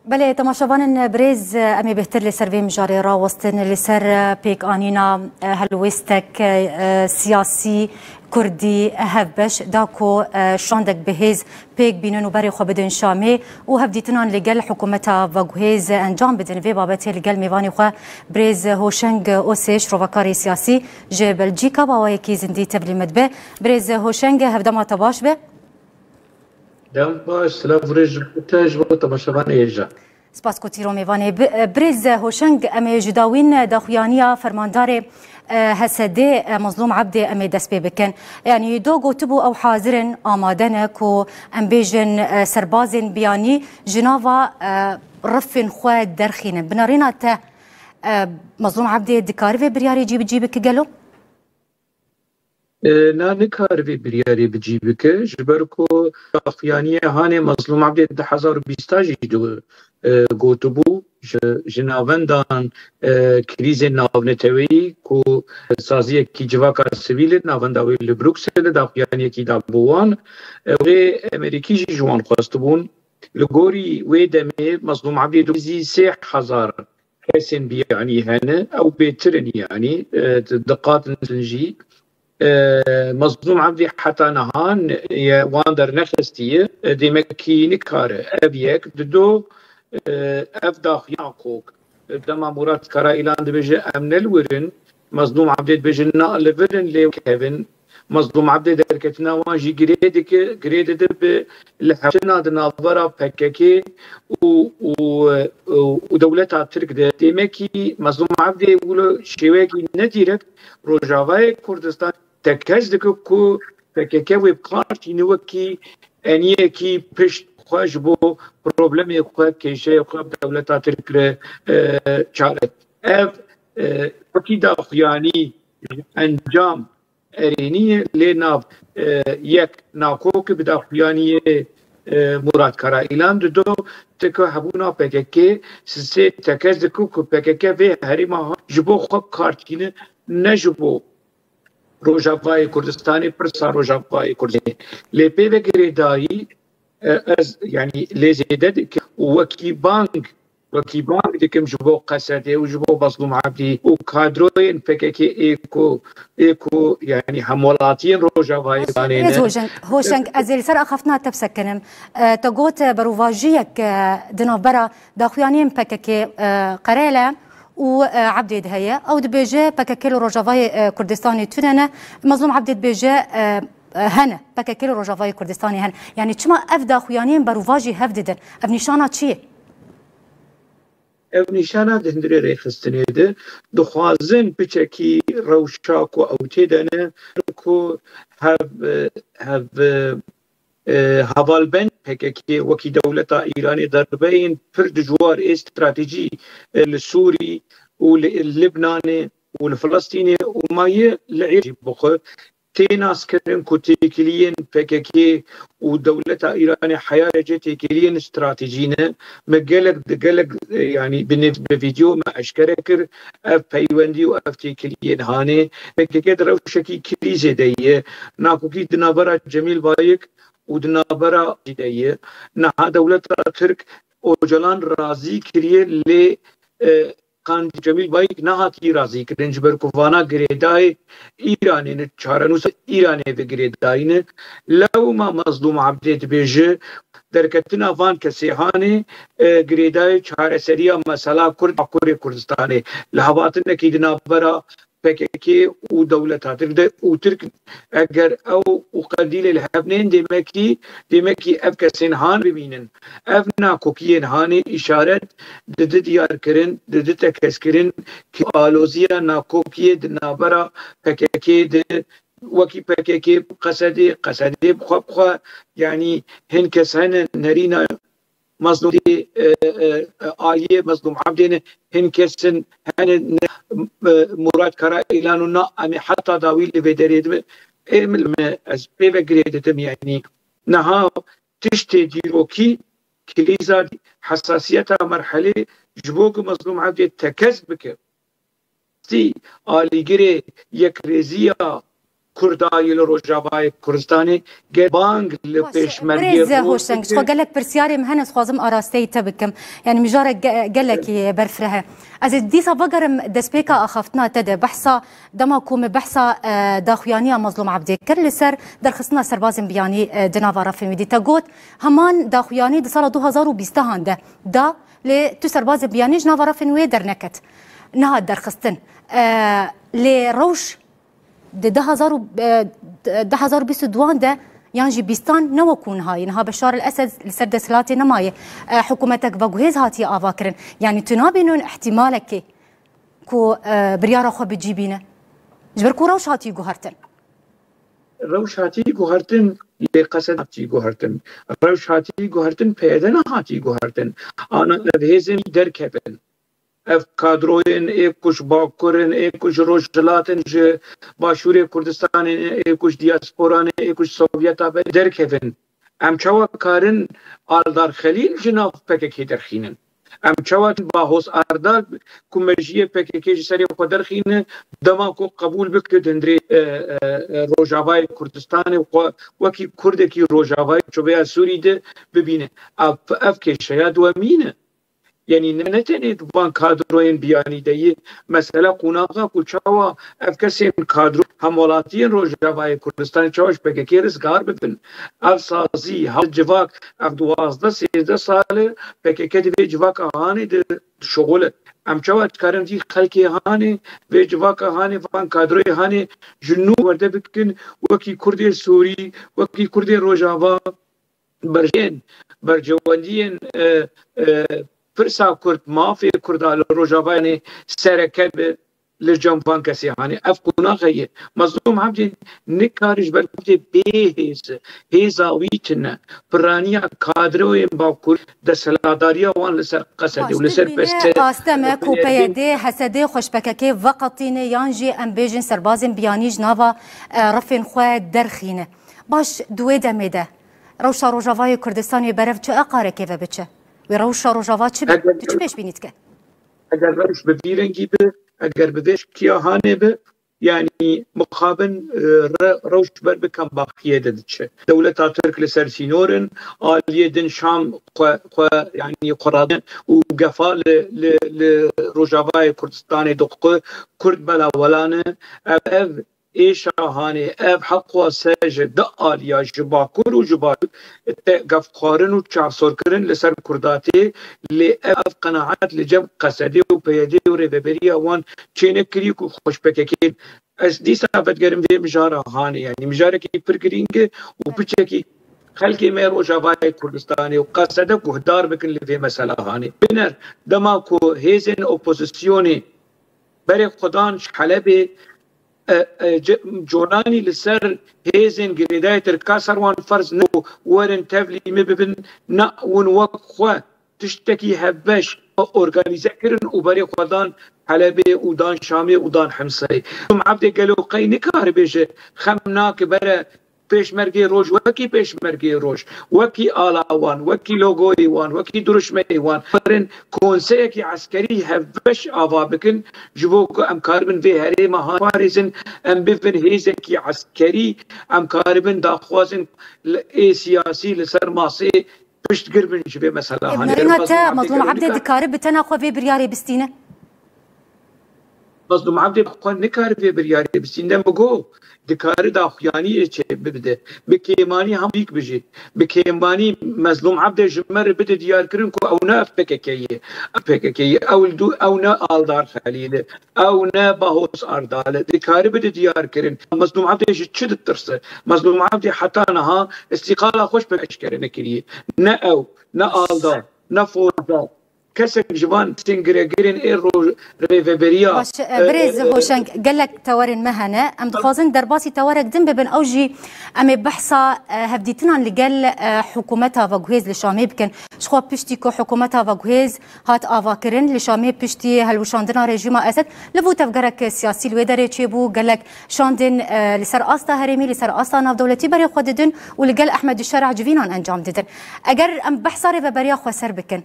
بله تماشاوان بريز امي بهتر لسر وی مجاری را وستن لسر پیک آنینا هلوستک سیاسی کردی هفبش داکو شاندک بهیز پیک بینن و بری خو بدن شامی و هفدیتنان لگل حکومتا و گوهیز انجام بدن وی بابتی لگل میوانی خو بريز هوشنگ اوسش روکاری سیاسی جه بلژیکا با یکی زندی تبلیمت به بريز هوشنگ هفدما تباش به دم باش سلافرج تاج وتماشاوان ایجا سپاس کوتیرو میوانی بريز هوشنگ امی جداوین داخویانیا فرماندار هسده مظلوم عبدي امي دسبي بكن يعني دو قوتبو او حاضرن آمادن كو امبيجن سربازن بياني جنافا رفن خواد درخين بنارينا تا مظلوم عبدي دكاري في برياري جيبك قالو نانكار في برياري بجيبك جبركو اخيانيه هاني مظلوم عبدي 2020 دو قوتبو جناوندان کریز ناونتوی کو سازی کی جواکا سویل ناونداوی لبروکسل داخیانی کی دابوان و امریکی جوان خواستبون لگوری و دمه مظلوم عبدی دوزی 3000 حسن بيعني هنا او بيترن يعني دقات نجي مظلوم عبدي حتى نهان واندر نخستيه ديمكي نكار ابيك دو افداخ يعقوق دما مراد كرا ايلان بيجي امن الورن مظلوم عبدي بيجي نقل ورن لي كيفن مظلوم عبدي دركتنا واجي جريد لحشنا دنابرا بككي ودولتها ترك ديمكي مظلوم عبدي يقولوا شواكي نديرك روجافاي كردستان تكزدك كو بككي وبقارتي نوكي انيكي بشت خوش بو پروبلمی خو کیشه خو دولتا ترک چاره اف پکیدا خیانی انجام ارینی لناف یک ناکوک بدا خیانی مراد کرا اعلان دو تکه هبونا پککه سه تکز کو پککه و هریما جبو خو کارتینه نجبو روجاوای کردستانی پرسا روجاوای کردستان لپی و گریدایی از يعني لزيدت وكي بانك ديكم جبو قسدي وجبو مظلوم عبدي وكادروين فككي ايكو يعني حمولاتين روجاواي هوشنگ ازل سر اخفنا تبسكنم تقوت بروفاجيك دنابرا داخوانين فككي قريله وعبدي دهيا او دبيجي فككي روجاواي كردستاني تننا مظلوم عبدي دبيجي هنا بككل روجافاي كردستاني هنا يعني چما افدا خويانين بروفاجي هفددن اف نشانه چیه اف نشانه دندري ريخستني ده دخوازن بچكي روشاكو او تدنه كو هاف هوالبن بككي وكي دولتا ايراني دربين فرد جوار استراتيجي السوري واللبناني والفلسطيني وما لعيب بخو تيناس كرن كوتيكليين بككي ودولة إيران حيارجة تيكليين استراتيجينا مقالك يعني بفيديو ما أشكركر أف بيواندي وأف تيكليين هاني بككي دروشكي كريزة دي ناكوكي دنابرا جميل بايك ودنابرا دي نها دولة ترك اوجلان رازي كريه ل قاند جميل بايك نهاتي رازي كرنج بركوفانا غريداي ايراني چارنوس ايراني بغريداين لو ما مظلوم عبدت بيجي دركتنا فان كسيهاني غريداي چار سريا مساله كردستاني لهواتن كيدنا برا PKK و دولتها و ترك اگر او وقديل الهبنين دمكي افكسين هان ببينن افنا كوكيين هاني اشارت دد ديار كرن دد تكس كرن كي الوزيا ناكوكي دنابرا PKK وكي PKK قصدي بخوا يعني هن كسهن نرينا مظلوم آلية مظلوم عبدين هن كسن هن مراد كرا إعلاننا أمي حتى داويل بدريد از بيفجريدتم يعني نها تشتي ديروكي كليزا حساسيتها مرحلة جبوك مظلوم عبدين تكذبك تي آليجري يكريزيا كرداي لروجافاي كردستاني بانج لبيشمركي بريز هوشنگ شو قال لك برسياري مهنس خوازم اراستي تبكم يعني مجارك قال لك برفرها از ديسا بقرم دسبيكا اخفتنا تد بحثا دما كوم بحثا داخويانيه مظلوم عبدي كر لسر درخصنا سربازم بياني دنافارا في ميدي تاغوت همان داخوياني دسال 2020 هانده دا ل تو سرباز بياني جنافارا في نوي درنكت نها درخصتن لروش ده 2022 ده يعني بيستان نوكون هاي نها بشار الاسد لسرد سلاتي نمايه حكومتك بغوهز هاتي افاكرن يعني تنابينون احتمالك كو بريارا خو بتجيبينه جبركو روش هاتي جوهرتن روش هاتي جوهرتن لقصد هاتي جوهرتن روش هاتي جوهرتن پیدنا هاتي جوهرتن انا لهزم دركبن اف کادروین ایکوش باکورن ایکوش روشلاتن ج باشوری کردستان ایکوش دیاسپوران ایکوش سوویتا به درکفن ام چوا کارن آلدار خلیل جناف پککی درخینن ام چوا باهوس آردار کمرجی پککی سری خود درخینن دما کو قبول بکر دندری روجاوای کردستان وکی کردکی روجاوای چوبیا سوری ده ببینه اف که شاید و مینه يعني نتني بان كادروين بياني دي مسألة قناقة كوشاوا افكسين كادرو همولاتين روجاوای كردستان چاوش بكي رزگار ببن اف سازي هل جواك اف 12 سال بكي دي جواك هاني دي شغل ام چاوا كارن دي خلقي هاني و جواك هاني بان كادروي هاني جنو ورده بكن وكي كردي سوري وكي كردي روجاوا برجواندين فرسا كرد مافي كرد روجافاني سركب لجنبان كسي هاني افقنا غيه مظلوم عبدي نكارج بالكتي بيهز هيزاويتنا برانيا كادروين باكور دسلاداريا وان لسر قصدي ولسر بس استمك وبيدي حسدي خوشبككي وقتين يانجي ام بيجن سربازن بياني جنافا رفين خو درخينه باش دوي دمده روشا روجافاي كردستاني برف چه اقاره كيف بچه وروش روجاوا چه پیش بینید که اگر روش ببیرنگی به اگر بهش کیا هانه به يعني مقابل روش بر بكم باقيه دتشه دوله ترك لسر سينورن آليه دن شام يعني قرادن وقفا لروجافاي كردستاني دقه كرد بلا ولانه ايش هاني اب حقوا ساجد دقال يا جباكور وجباك قف قارن وتشعصر كرن لسر كرداتي لأف قناعات لجم قصدي وبيدي وريفبريا وان تشينكريك وخوش بككين اس دي سابت قرم في مجارة هاني يعني مجارة كي برقرينك وبتشكي خلقي مير وجباي كردستاني وقصدك وهدار بكن اللي في مسألة هاني بنر دماكو هيزن اوبوزيسيوني بري خدان حلبي جوراني لسر هيزن جريداي تركاسر وان فرز نو ورن تفلي مببن نا ونوقخوا تشتكي هبش اورغانيزا كرن وبري خدان حلبي ودان شامي ودان حمصي عبد قالوا قي نكار بيجي خمناك برا پیشمرگی روش وکی پیشمرگی روش وکی آلاوان وکی لوگوی وان وکی درشمه وان فرن کنسه کی عسکری هفش آوا بکن جبو که امکاربن وی هری مها فارزن ام بفن هیزن کی عسکری امکاربن داخوازن ای سیاسی لسر ماسی پشت قربن جبه مثلا هاني مظلوم عبد دكارب بتناخو في برياري بستينه مظلوم عبد بخوان نكار في برياري بستينه مگو دكار داخياني چه ببده بكيماني هم بيك بجي بكيماني مظلوم عبد جمر بده ديار كرن كو او نا فككيه او الدو او نا آلدار خليل او نا باهوس اردال دكار بده ديار كرن مظلوم عبد چد ترسه مظلوم عبد حتى نها استقاله خوش باشكرنه كريه نا او نا آلدار نا فوزا كسك جوان سنجريجرين ايرو ريفبريا باش بريز هوشنگ قال لك تورن مهنه ام تخازن درباسي تورك دم ببن اوجي ام بحثا هفديتنا اللي قال حكومتها فغويز لشامي بكن شخوا بشتي كو حكومتها فغويز هات افاكرن لشامي بشتي هلوشاندنا ريجيم اسد لبو تفكرك سياسي الويدري تشيبو قال لك شاندن لسر استا هرمي لسر استا ناف دولتي بري خددن واللي قال احمد الشارع جفينان انجام ددن اگر ام بحثا ريفبريا خو سر بكن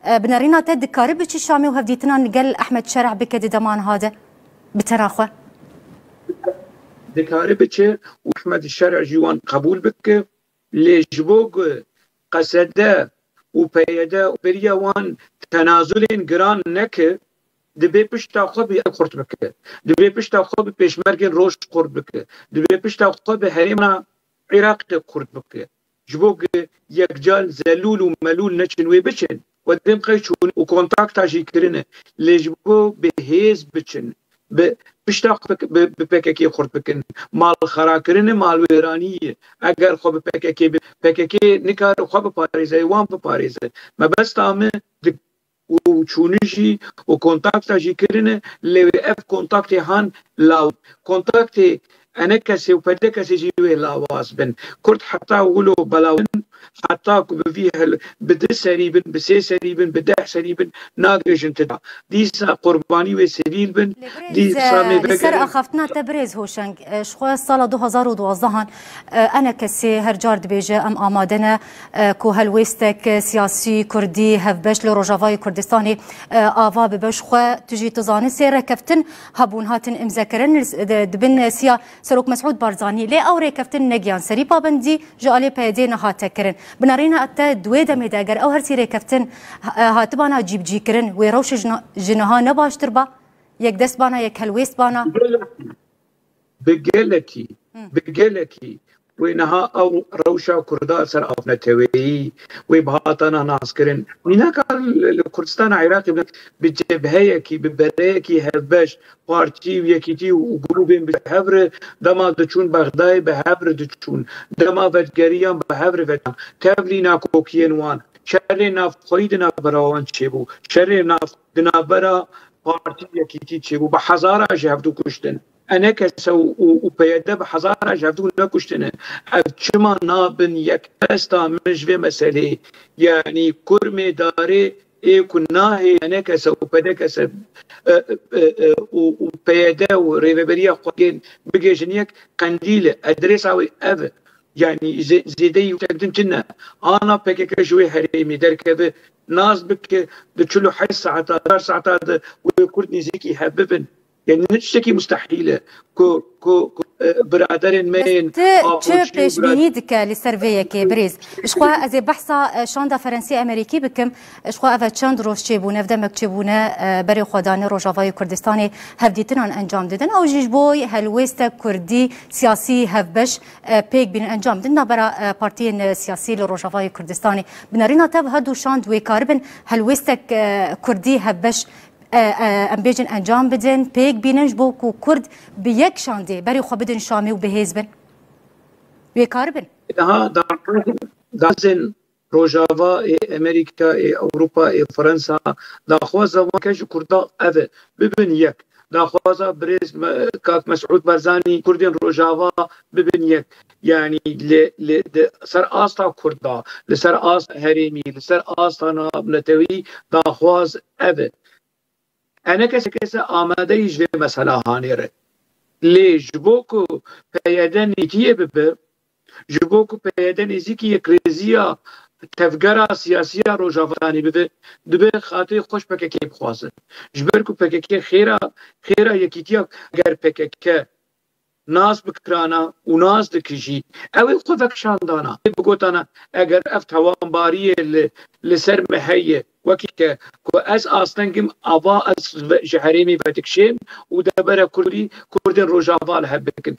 بنارينا تد كارب بشي شامي وهفديتنا نقل احمد شرع بك دمان هذا بتراخه دكاري بچه وحمد الشرع جوان قبول بك لجبوك قصده وبيده وبريا وان تنازلين جران نك دبي پشتا خو به خورت بك دبي پشتا خو به پشمرگن روش خورت بك دبي پشتا خو به حريم عراق خورت بك جبوك يكجال زلول وملول نچن وي بچن ودم قيشون وكونتاكت اجي كرنه لجبو بهيز بچن بشتاق بپککی خورد بکن مال خراکرین مال ویرانیه اگر خوب پککی نکار خوب پاریزه وان پاریزه ما بس تامه و چونشی و کنتاکت جی کرنه لوی اف کنتاکت هان لاو کنتاکت انا کسی و پده کسی جیوه لاواز بن کرد حتی ولو بلاون حتى فيها بده سريبن بسي سريبن بده سريبن ناقشن تدا ديسا قرباني وسبيل بن دي سامي بكر اخفتنا تبريز هوشنگ شخو سال 2012 انا كسي هرجار دبيجه ام امادنا كو هلويستك سياسي كردي هفبش لروجافاي كردستاني اوا ببش خو تجي تزاني سير كفتن هبون هاتن امذكرن دبن سيا سروك مسعود بارزاني لي اوري كفتن نگيان سري بابندي جالي بيدين هاتكرن بنارينا اتا دويدا ميداگر او هر سيري كفتن هاتبانا جيب جيكرن ويروش جنها نباشتر با يك دست بانا يك هلويست بانا بقلكي وينها او روشا كردا سر افنتوي وبهاتنا ناسكرن مينا كان الكردستان عراقي بجبهيكي ببريكي هبش بارتي ويكيتي وجروبين بهبر دما دچون بغداد بهبر دچون دما ودگريان بهبر ودان تبلينا كوكينوان شر ناف خويدنا براوان چبو شر ناف دنابرا بارتي يكيتي چبو بحزارا جهبدو كشتن انا كسو وبيده بحزارة جابدو نكشتنا شما نابن يك استا مجوي مسألة يعني كرمي داري اي كناهي انا كسو وبيده كسب وبيده وريبريا قوين بجيجنيك قنديله ادريساوي اف يعني زيدي وتقدم كنا انا بك شوي حريمي دركبه ناس بك دتشلو حي ساعات ساعات ويكردني زيكي حببن يعني نشتكي مستحيله كو برادرين مين تشو بيش بينيدك لسرفيه كي بريز شخوا ازي بحثا شاندا فرنسي امريكي بكم شخوا اف تشاندروس تشيبونه فدمك تشيبونه بري خداني روجافاي كردستاني هفديتنان انجام ددن او جيجبوي هلويستا كردي سياسي هفبش بيك بين انجام ددن برا بارتين سياسي لروجافاي كردستاني بنارينا تاب هدو شاند ويكاربن هلويستا كردي هفبش ام بيجن انجام بدن بيك بينج بوكو كرد بيك شاندي بري خو بدن شامي وبهيزبن ويكاربن دازن روجافا امريكا اوروبا فرنسا دا خوازا وكاج كردا اف ببن يك دا خوازا بريز كاك مسعود برزاني كردين روجافا ببن يك يعني لسر استا كردا لسر اس هريمي لسر استا نبلتوي دا خواز اف انا كسا آماده يجري مسألة هانيره ليه جبوكو بيادن يتيه ببر جبوكو بيادن يزيكي يكريزيا تفجرة سياسية روجافاني ببر دبر خاطر خوش بككي بخوازن جبركو بككي خيرا يكيتيا اگر بككي ناس بكرانا وناس دكجي اوي خذك شاندانا بقوتانا اگر افتوان باريه لسر محيه وكي كو از اصلا ابا از جهريمي بتكشين ودبر كردين روجافال هبكن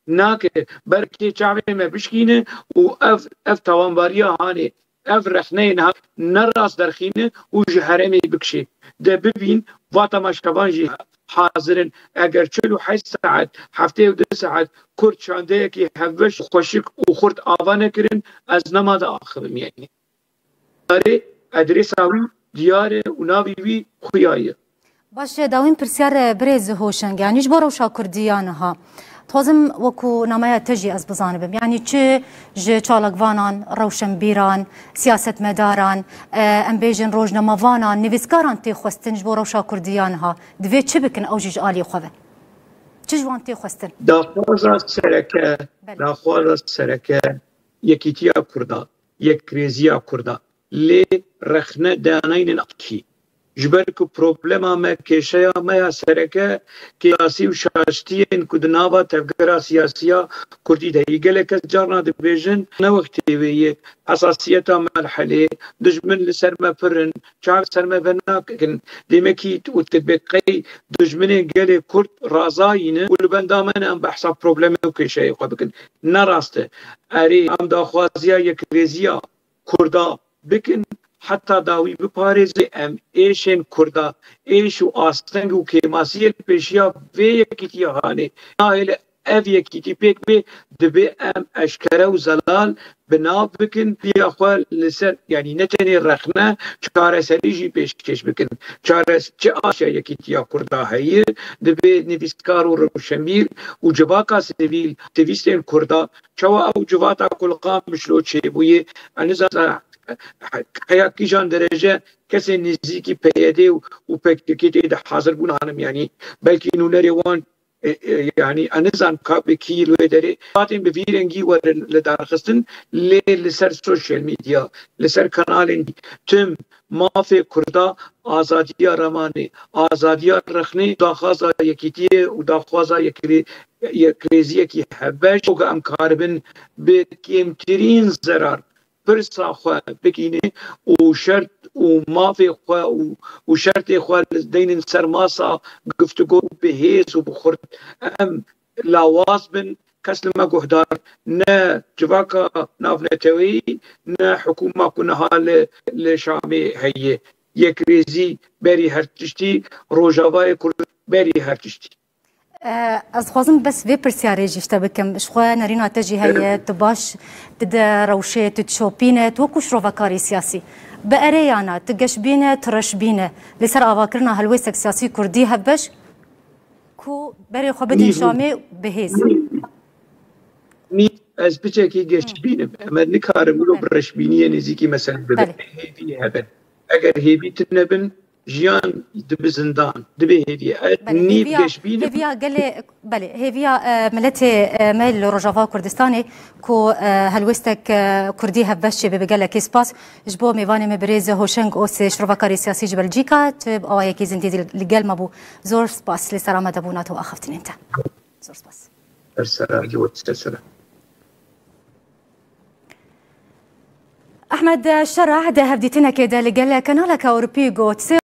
ناك بركي شعبي ما بشكينه واف توان باريه هاني اف رحنين نراس درخينه وجهريمي بكشي ده ببين واتا مشكبانجي حاضرين اگر 48 ساعت هفته و 2 ساعت کرد شانده که هفش خوشک و خورد آوانه کرن از نماز آخرم يعني داره ادرس اوی دیاره و ناوی وی خویایه باشه داوین پرسیار برز هوشنگ يعني جبرو شا كرديانها تازم وكو نمايا تجي از بزانبم يعني چه ج چالقوانان روشن بيران سياست مداران ام بيجن روجنما وانان نويسكاران تي خوستن جبو روشا كرديانها دوي چه بكن او جيج آلي خوه چه جوان تي خوستن داخواز سرکه یکیتیا کردا یک ریزیا کردا لی رخنه دانین اقشی جبرك بروبلما ما كيشيا ما سركه كياسي وشاشتين كدنابا تفكرا سياسيه كردي دهيقلك جارنا دبيجن نوقتي ويه حساسيتها مرحله دجمن لسرما فرن شعب سرما بناكن ديمكي وتبقي دجمن قال كرد رازاين والبندامن ام بحساب بروبلما وكيشيا بكن نراسته اري ام داخوازيا يكريزيا كردا بكن حتى داوی بپارێزێ ئەم ئێشێن کووردا ئێش و ئاستەنگ و کێماسیە پێشیا vê yekîtiya hanê nahêle ev yekîtî pêk bê dibê em eşkere û zelal bi nav bikin piya xwe li ser yanî ne tenê rexne çareserî jî pêşkêş bikin çi aşa yekîtiya Kurda heye dibê nivîskar û rewşenbîr û civaka sivîl tivîstên Kurda çawa ew civata kulqa mişlo çêbûyê aniza حيا كيجان درجة كسي نزيكي بيدي وبكتي ده حاضر بون عنهم يعني بلكي انو نريوان يعني انزان كيلو دري فاتن بفيرنجي ور لدارخستن لسر سوشيال ميديا لسر كانالين تم ما في كردا آزادية رماني آزادية رخني داخازا يكيتيه وداخازا يكريزيه كي حبش وقا امكاربن بكيمترين زرار برسا خوا بكيني وشرط ومافي خوا وشرط خوا دين سرماسا گفتگو بهيز وبخرد ام لاواز بن كسلما قهدار نا جواكا نافنتوي نا حكومة كنها لشامي هي يكريزي بري هرتشتي روجاواي كل بري هرتشتي از خوازم بس في برسياري جيشتا بكم شخوا نرينا تجي هي تباش تدا روشي تتشوبينه توكو شروفاكاري سياسي بأريانا تقشبينه ترشبينه لسر أفاكرنا هلويسك سياسي كردي هبش كو بري خبدين شامي بهيز ني از بچكي قشبينه اما نكارم ولو برشبينيه نزيكي مثلا هيفي هبن اگر هيفي تنبن جيان دبي زندان دبي هيفي نيب قشبينه هيفيا قال لي بلي هيفيا ملتي ميل روجافا كردستاني كو هلوستك كردي هبش بقال لك سباس جبو ميفاني مبريز هوشنج اوس شروفاكاري سياسي بلجيكا تب اوايكي زندي لقال مابو زور سباس لسلامة دبوناتو اخفتن انت زور سباس السلام والسلام احمد شرع ده هبديتنا كده لقال كنالك اوربيغو